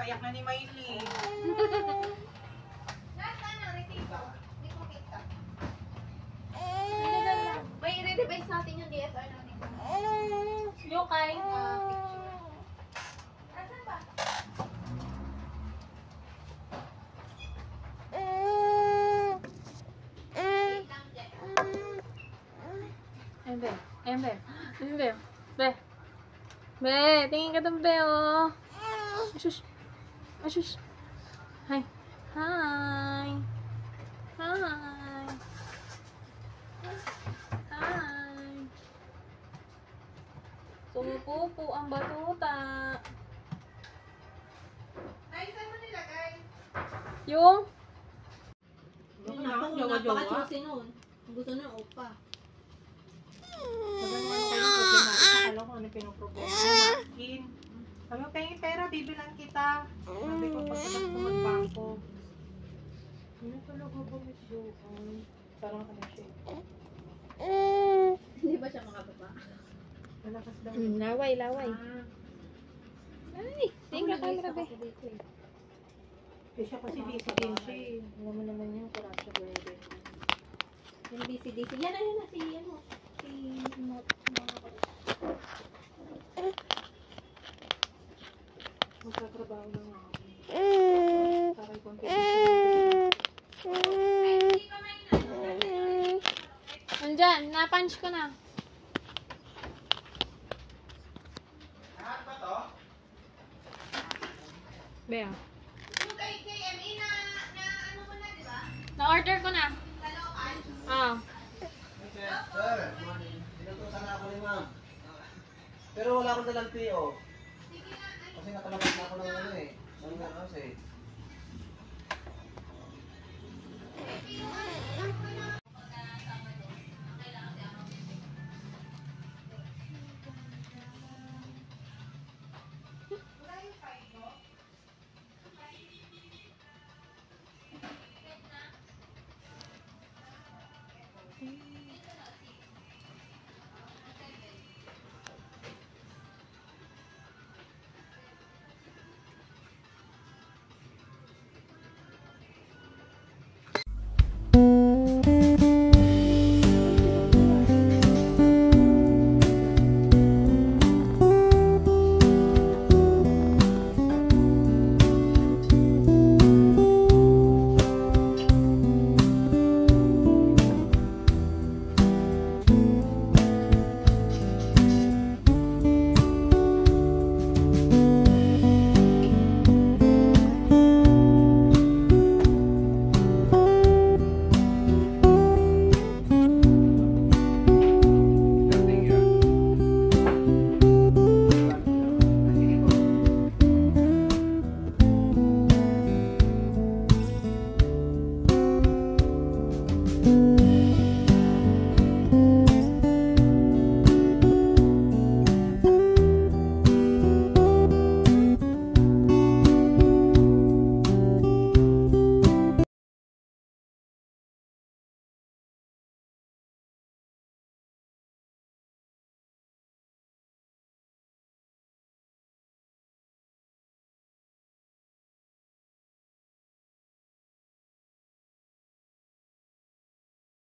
payak na ni Miley. Nasaan ang resibo? Hindi ko makita. May i-revise natin yung DSR natin. Yung kay? Asan ba? Wait lang, Jen. Ayun, be. Ayun, be. Ayun, be. Be. Be, tingin ka doon, be, oh. Ashush. Ashush. Hi. Hi. Hi. Hi. Sumupupo ang batuta. Ay, saan mo nilagay? Yung? Yung napaka-choosy nun. Gusto nung opa. Sabi mo ano kayo problema? Akala ko ano pinoproblema. Makin. Sabi mo, pengi pera, bibilan kita. Sabi ko, pagkakas ko magbangko. Ano talaga ba medyo? Parang ano siya. Hindi ba siya makababa? Malakas daw. Laway, laway. Ay, tingin ka camera, be. Siya kasi busy din siya eh. Alam mo naman yung kurasya bebe. Yung DC-DC. Yan na yun na si ano. Si Mot. Magtatrabaho lang ako. Taray kong Nandyan, na-punch ko na. Lahat ba to? Be, ah. Yung kay KME na ano mo na, di ba? Na-order ko na. Sa local. Ah. Sir, dinutusan na ako ni ma'am. Pero wala akong dalang PO. Sige na. Kasi nakalabas na ako ng ano eh. Ng warehouse eh.